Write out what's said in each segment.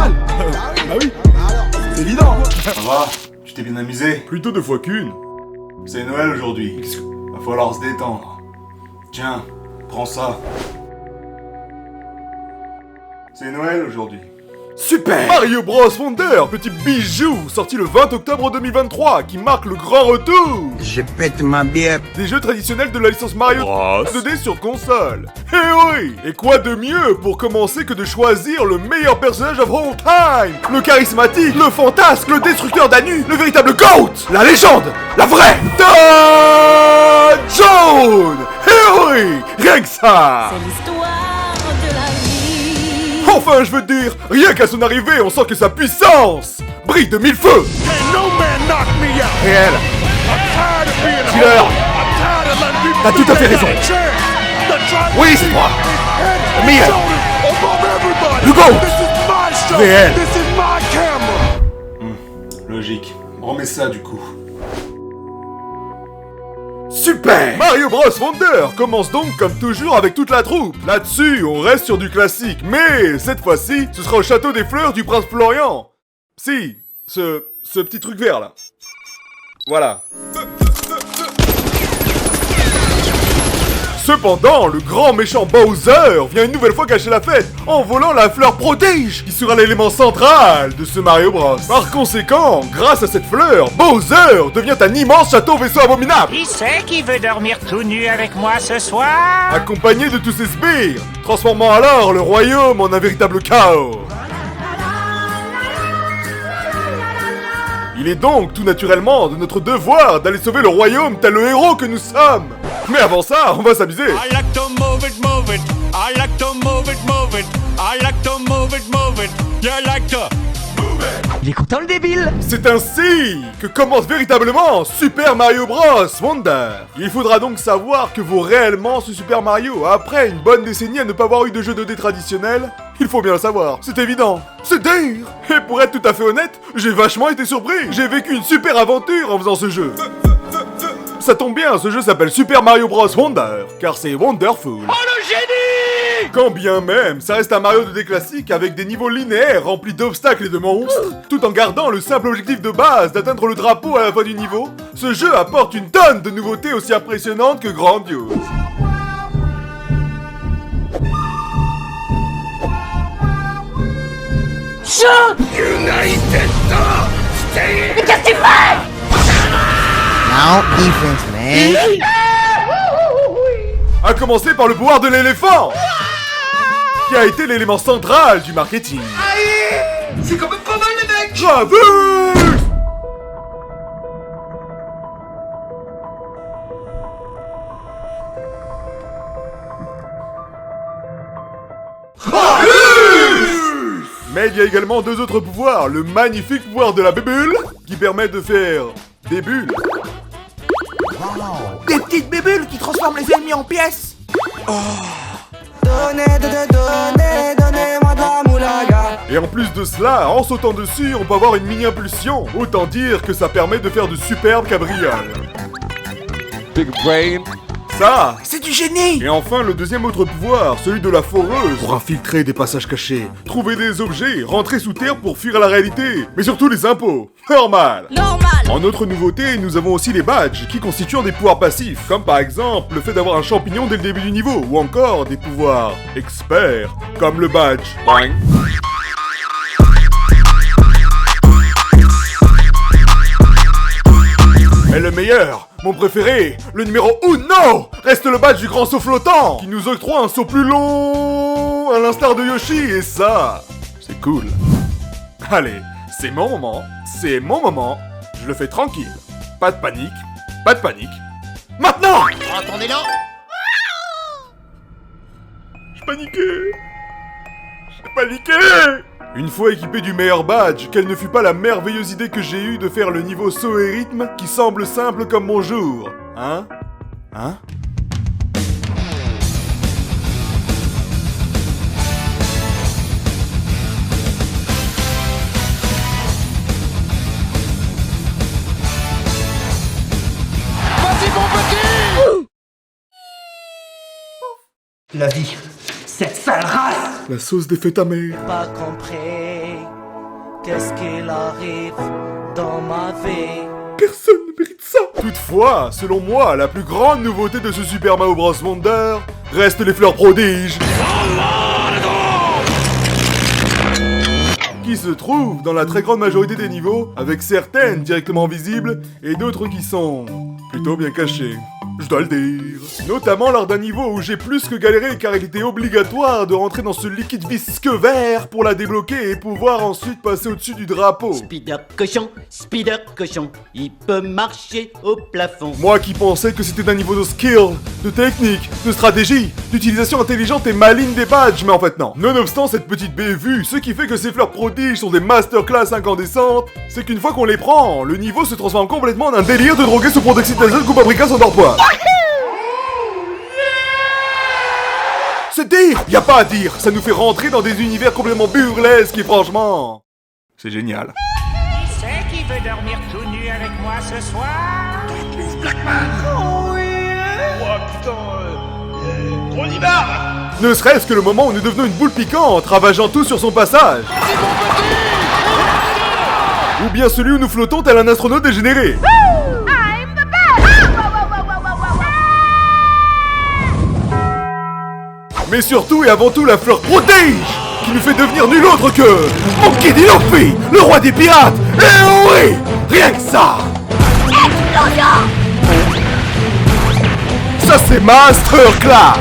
normal. Bah oui, c'est évident. Ça va? Tu t'es bien amusé? Plutôt 2 fois qu'une. C'est Noël aujourd'hui. Va falloir se détendre. Tiens, prends ça. C'est Noël aujourd'hui. Super! Mario Bros Wonder, petit bijou, sorti le 20 octobre 2023, qui marque le grand retour Je pète ma bière. des jeux traditionnels de la licence Mario Bros. 2D sur console. Eh oui! Et quoi de mieux pour commencer que de choisir le meilleur personnage of all time? Le charismatique, le fantasque, le destructeur d'anus, le véritable GOAT! La légende! La vraie! Toad Jones! Eh oui! Rien que ça! C'est l'histoire de la vie. Enfin, je veux dire, rien qu'à son arrivée, on sent que sa puissance brille de mille feux! Réel! Killer! T'as tout à fait raison! Oui, c'est moi! Le meilleur! Le GOAT! Réel! Logique. Remets ça du coup. Super! Mario Bros Wonder commence donc comme toujours avec toute la troupe. Là-dessus, on reste sur du classique, mais cette fois-ci, ce sera au château des fleurs du prince Florian. Si, ce petit truc vert là. Voilà. Cependant, le grand méchant Bowser vient une nouvelle fois cacher la fête en volant la fleur prodige qui sera l'élément central de ce Mario Bros. Par conséquent, grâce à cette fleur, Bowser devient un immense château vaisseau abominable, Qui c'est qui veut dormir tout nu avec moi ce soir? accompagné de tous ses sbires, transformant alors le royaume en un véritable chaos. Il est donc tout naturellement de notre devoir d'aller sauver le royaume tel le héros que nous sommes. Mais avant ça, on va s'amuser. I like to move it, move it. I like to move it, move it. I like to move it, move it. You like to. Il est content le débile? C'est ainsi que commence véritablement Super Mario Bros Wonder. Il faudra donc savoir que vaut réellement ce Super Mario après une bonne décennie à ne pas avoir eu de jeu 2D traditionnel. Il faut bien le savoir, c'est évident. C'est dire. Et pour être tout à fait honnête, j'ai vachement été surpris. J'ai vécu une super aventure en faisant ce jeu. Ça tombe bien, ce jeu s'appelle Super Mario Bros Wonder, car c'est wonderful. Oh le génie! Quand bien même, ça reste un Mario 2D classique avec des niveaux linéaires remplis d'obstacles et de monstres, tout en gardant le simple objectif de base d'atteindre le drapeau à la fin du niveau, ce jeu apporte une tonne de nouveautés aussi impressionnantes que grandioses. Now defense, man. À commencer par le pouvoir de l'éléphant, qui a été l'élément central du marketing. C'est quand même pas mal, les mecs. Bravo! Mais il y a également 2 autres pouvoirs. Le magnifique pouvoir de la bébule, qui permet de faire des bulles. Des petites bébules qui transforment les ennemis en pièces. Donnez-moi de la moulaga. Et en plus de cela, en sautant dessus, on peut avoir une mini-impulsion. Autant dire que ça permet de faire de superbes cabrioles. Big brain. Ça! C'est du génie. Et enfin, le deuxième autre pouvoir, celui de la foreuse, pour infiltrer des passages cachés, trouver des objets, rentrer sous terre pour fuir la réalité, mais surtout les impôts. Normal! Normal. En autre nouveauté, nous avons aussi les badges, qui constituent des pouvoirs passifs, comme par exemple le fait d'avoir un champignon dès le début du niveau, ou encore des pouvoirs experts, comme le badge. Boing. Et le meilleur, mon préféré, le numéro 1, reste le badge du grand saut flottant, qui nous octroie un saut plus long, à l'instar de Yoshi, et ça, c'est cool. Allez, c'est mon moment, je le fais tranquille. Pas de panique, pas de panique. Maintenant! Attendez-le. J'ai paniqué! Une fois équipé du meilleur badge, quelle ne fut pas la merveilleuse idée que j'ai eue de faire le niveau saut et rythme qui semble simple comme mon jour. Hein? La vie, cette sale race. La sauce des fêtes amères. Pas compris. qu'est-ce qu'il arrive dans ma vie? Personne ne mérite ça. Toutefois, selon moi, la plus grande nouveauté de ce Super Mario Bros Wonder reste les fleurs prodiges. Qui se trouvent dans la très grande majorité des niveaux, avec certaines directement visibles et d'autres qui sont plutôt bien cachées. Je dois le dire. Notamment lors d'un niveau où j'ai plus que galéré car il était obligatoire de rentrer dans ce liquide visqueux vert pour la débloquer et pouvoir ensuite passer au-dessus du drapeau. Spider cochon, il peut marcher au plafond. Moi qui pensais que c'était un niveau de skill, de technique, de stratégie, d'utilisation intelligente et maligne des badges, mais en fait non. Nonobstant cette petite bévue, ce qui fait que ces fleurs prodiges sont des masterclass incandescentes, c'est qu'une fois qu'on les prend, le niveau se transforme complètement en un délire de droguer ce protoxytazole coup paprika sans dorpoir. C'est dire, y a pas à dire, ça nous fait rentrer dans des univers complètement burlesques et franchement, c'est génial. Qui c'est qui veut dormir tout nu avec moi ce soir? Ne serait-ce que le moment où nous devenons une boule piquante, ravageant tout sur son passage. Ou bien celui où nous flottons tel un astronaute dégénéré. Mais surtout et avant tout la fleur prodige qui nous fait devenir nul autre que Monkey D. Luffy, le roi des pirates. Et oui, rien que ça. Ça c'est masterclass.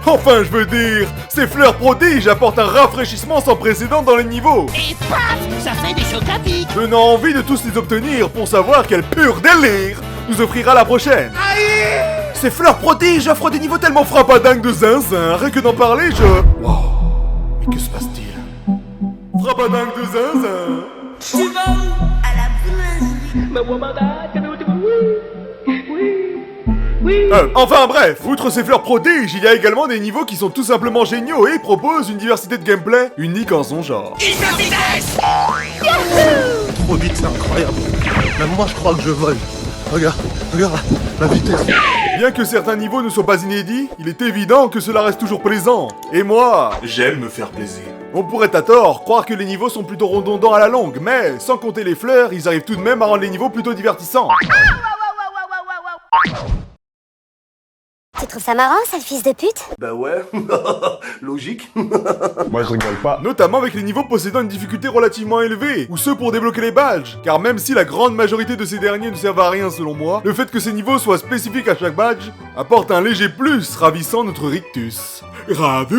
Enfin, je veux dire, ces fleurs prodiges apportent un rafraîchissement sans précédent dans les niveaux. Et paf, ça fait des chocs à pic. Donnant envie de tous les obtenir pour savoir quel pur délire nous offrira la prochaine. Ces fleurs prodiges offrent des niveaux tellement frappadingues de zinzin, rien que d'en parler, je... Wow, mais que se passe-t-il? Frappadingue de zinzin. Enfin bref, outre ces fleurs prodiges, il y a également des niveaux qui sont tout simplement géniaux et proposent une diversité de gameplay unique en son genre. Trop vite, c'est incroyable. Même moi, je crois que je vole. Regarde la vitesse. Bien que certains niveaux ne soient pas inédits, il est évident que cela reste toujours plaisant. Et moi, J'aime me faire plaisir. on pourrait à tort croire que les niveaux sont plutôt redondants à la longue, mais sans compter les fleurs, ils arrivent tout de même à rendre les niveaux plutôt divertissants. Tu trouves ça marrant, sale fils de pute? Bah ouais, logique. Moi je rigole pas. Notamment avec les niveaux possédant une difficulté relativement élevée, ou ceux pour débloquer les badges. Car même si la grande majorité de ces derniers ne servent à rien selon moi, le fait que ces niveaux soient spécifiques à chaque badge apporte un léger plus ravissant notre rictus. Ravi!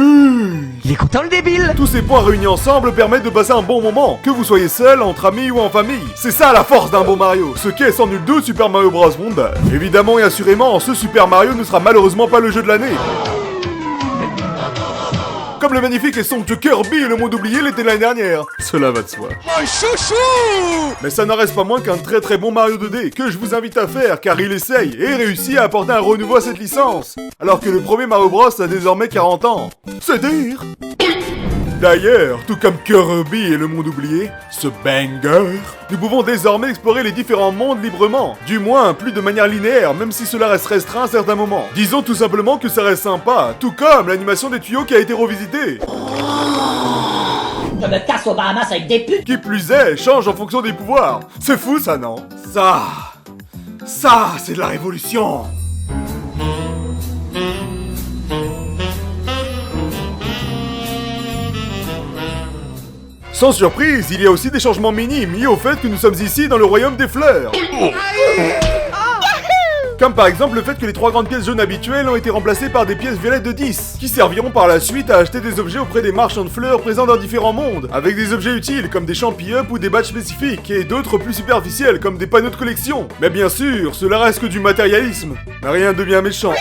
Il est content le débile. Tous ces points réunis ensemble permettent de passer un bon moment, que vous soyez seul, entre amis ou en famille. C'est ça la force d'un bon Mario, ce qu'est sans nul doute Super Mario Bros Wonder. Évidemment et assurément, ce Super Mario ne sera malheureusement pas le jeu de l'année. Comme le magnifique et somptueux Kirby et le monde oublié l'été l'année dernière. Cela va de soi. Mon chouchou! Mais ça n'en reste pas moins qu'un très bon Mario 2D que je vous invite à faire car il essaye et réussit à apporter un renouveau à cette licence. Alors que le premier Mario Bros a désormais 40 ans. C'est dire. D'ailleurs, tout comme Kirby et le monde oublié, ce banger, nous pouvons désormais explorer les différents mondes librement. Du moins, plus de manière linéaire, même si cela reste restreint à certains moments. Disons tout simplement que ça reste sympa, tout comme l'animation des tuyaux qui a été revisitée. Je me casse aux Bahamas avec des putes. Qui plus est, change en fonction des pouvoirs. C'est fou ça, non? Ça, c'est de la révolution. Sans surprise, il y a aussi des changements minimes liés au fait que nous sommes ici dans le royaume des fleurs. Comme par exemple le fait que les 3 grandes pièces jaunes habituelles ont été remplacées par des pièces violettes de 10, qui serviront par la suite à acheter des objets auprès des marchands de fleurs présents dans différents mondes, avec des objets utiles comme des champi-up ou des badges spécifiques, et d'autres plus superficiels comme des panneaux de collection. Mais bien sûr, cela reste que du matérialisme, rien de bien méchant.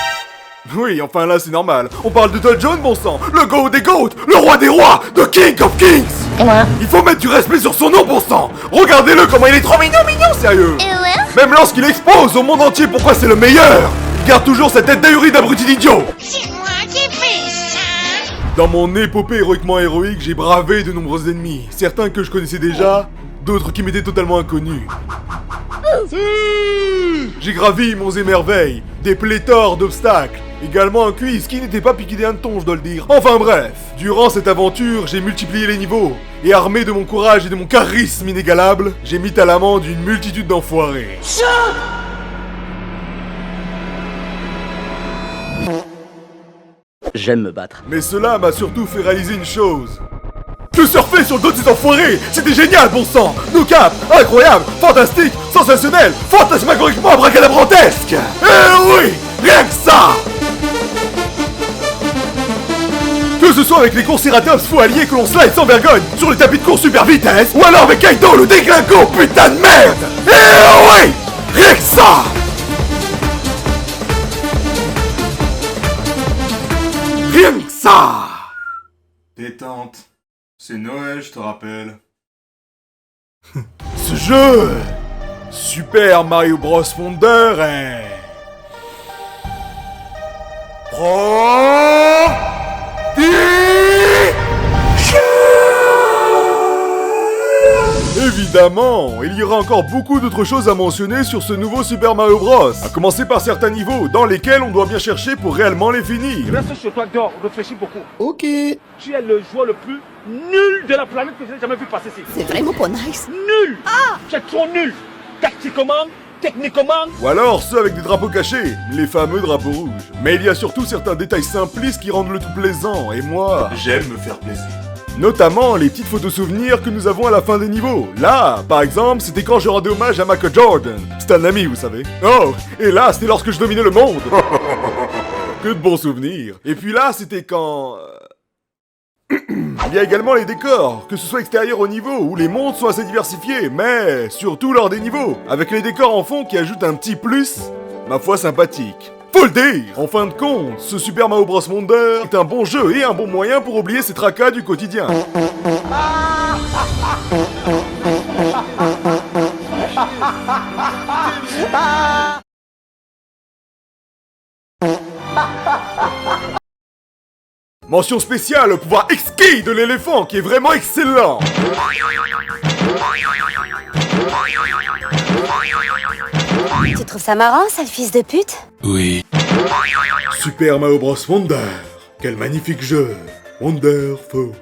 Oui, enfin là c'est normal, on parle de Todd Jones, bon sang, le GOAT des GOAT, le roi des rois, the King of Kings. Il faut mettre du respect sur son nom, bon sang. Regardez-le comment il est trop mignon, sérieux. Même lorsqu'il expose au monde entier pourquoi c'est le meilleur, il garde toujours cette tête d'ahuri d'abruti d'idiot. C'est moi qui fais ça. Dans mon épopée héroïquement héroïque, j'ai bravé de nombreux ennemis, certains que je connaissais déjà, d'autres qui m'étaient totalement inconnus. J'ai gravi monts et merveilles, des pléthores d'obstacles, Également un quiz qui n'était pas piqué des hannetons, je dois le dire. Enfin bref, durant cette aventure, j'ai multiplié les niveaux. Et armé de mon courage et de mon charisme inégalable, j'ai mis à l'amende une multitude d'enfoirés. J'aime me battre. Mais cela m'a surtout fait réaliser une chose. Que surfer sur le dos de ces enfoirés, c'était génial, bon sang. No cap, incroyable, fantastique, sensationnel, fantasmagoriquement abracadabrantesque. Oui, rien que ça. Que ce soit avec les Courceratops faux alliés que l'on slide sans vergogne sur les tapis de course super vitesse, ou alors avec Kaito le déglingo, putain de merde. Oui, rien que ça. Rien que ça. Détente. C'est Noël, je te rappelle. Ce jeu Super Mario Bros Wonder est... Évidemment, il y aura encore beaucoup d'autres choses à mentionner sur ce nouveau Super Mario Bros. À commencer par certains niveaux dans lesquels on doit bien chercher pour réellement les finir. Reste sur toi, dehors, réfléchis beaucoup. Ok. Tu es le joueur le plus nul de la planète que j'ai jamais vu passer ici. C'est vraiment pas nice. Nul. Ah. Tu es trop nul. Tactiquement, techniquement. Ou alors ceux avec des drapeaux cachés, les fameux drapeaux rouges. Mais il y a surtout certains détails simplistes qui rendent le tout plaisant, et moi... J'aime me faire plaisir. Notamment les petites photos souvenirs que nous avons à la fin des niveaux. Là, par exemple, c'était quand je rendais hommage à Michael Jordan. C'est un ami, vous savez. Oh, et là, c'était lorsque je dominais le monde. Que de bons souvenirs. Et puis là, c'était quand... Il y a également les décors, que ce soit extérieur au niveau, où les mondes sont assez diversifiés, mais surtout lors des niveaux, avec les décors en fond qui ajoutent un petit plus, ma foi sympathique. Faut le dire! En fin de compte, ce Super Mario Bros Wonder est un bon jeu et un bon moyen pour oublier ces tracas du quotidien. Mention spéciale au pouvoir exquis de l'éléphant qui est vraiment excellent. Tu trouves ça marrant, sale fils de pute? Oui. Super Mario Bros Wonder. Quel magnifique jeu. Wonderful.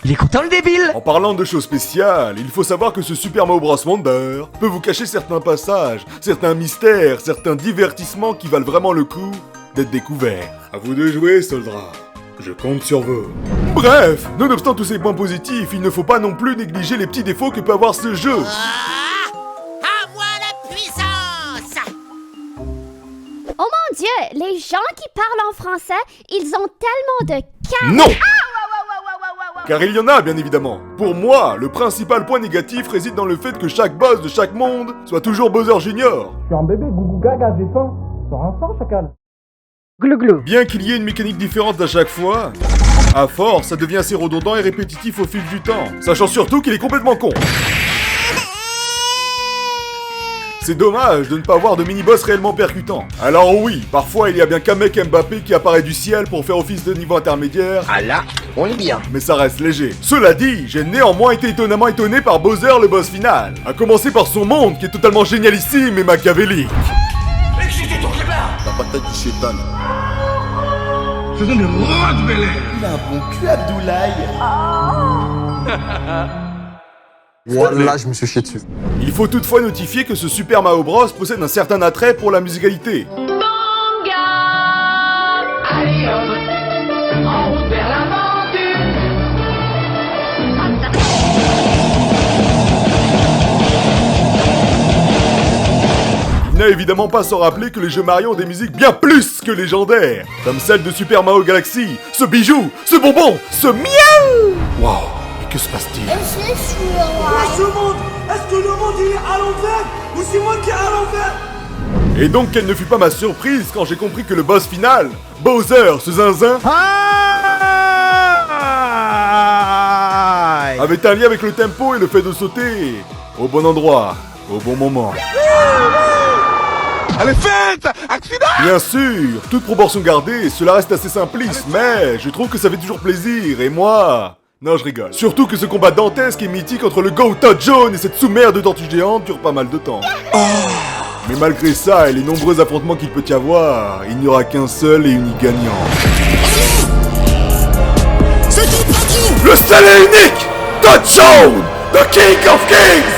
Il est content le débile. En parlant de choses spéciales, il faut savoir que ce Super Mario Bros Wonder peut vous cacher certains passages, certains mystères, certains divertissements qui valent vraiment le coup d'être découverts. À vous de jouer, soldats. Je compte sur vous. Bref, nonobstant tous ces points positifs, il ne faut pas non plus négliger les petits défauts que peut avoir ce jeu. À moi la puissance! Oh mon Dieu, les gens qui parlent en français, ils ont tellement de calme. Non! Car il y en a, bien évidemment. Pour moi, le principal point négatif réside dans le fait que chaque boss de chaque monde soit toujours Bowser Jr. Je suis un bébé, gougou gaga, j'ai faim. Sors un sang, chacal. Bien qu'il y ait une mécanique différente à chaque fois, à force, ça devient assez redondant et répétitif au fil du temps, sachant surtout qu'il est complètement con. C'est dommage de ne pas avoir de mini-boss réellement percutant. Alors oui, parfois il y a bien qu'un mec Mbappé qui apparaît du ciel pour faire office de niveau intermédiaire. Ah là, on est bien. Mais ça reste léger. Cela dit, j'ai néanmoins été étonnamment étonné par Bowser le boss final. À commencer par son monde qui est totalement génialissime et machiavélique. La patate du chétan. Ce sont des rois de Bel Air. Il a un bon cul, Abdoulaye. Voilà, je me suis chié dessus. Il faut toutefois notifier que ce Super Mario Bros possède un certain attrait pour la musicalité. Allez hop, en route vers l'aventure. Il n'a évidemment pas sans rappeler que les jeux Mario ont des musiques bien plus que légendaires, comme celle de Super Mario Galaxy, ce bijou, ce bonbon, ce miaou. Wow, mais que se passe-t-il? Est-ce que le monde il est à l'envers ou c'est moi qui est à l'envers? Et donc quelle ne fut pas ma surprise quand j'ai compris que le boss final, Bowser, ce zinzin, avait un lien avec le tempo et le fait de sauter au bon endroit, au bon moment. Elle est faite! Accident! Bien sûr, toute proportion gardée, cela reste assez simpliste, mais je trouve que ça fait toujours plaisir, et moi... Non, je rigole. Surtout que ce combat dantesque et mythique entre le Goat jaune et cette sous-mère de tortue géante dure pas mal de temps. Mais malgré ça et les nombreux affrontements qu'il peut y avoir, il n'y aura qu'un seul et unique gagnant. C'est qui, le seul et unique, Touchdown, the King of Kings.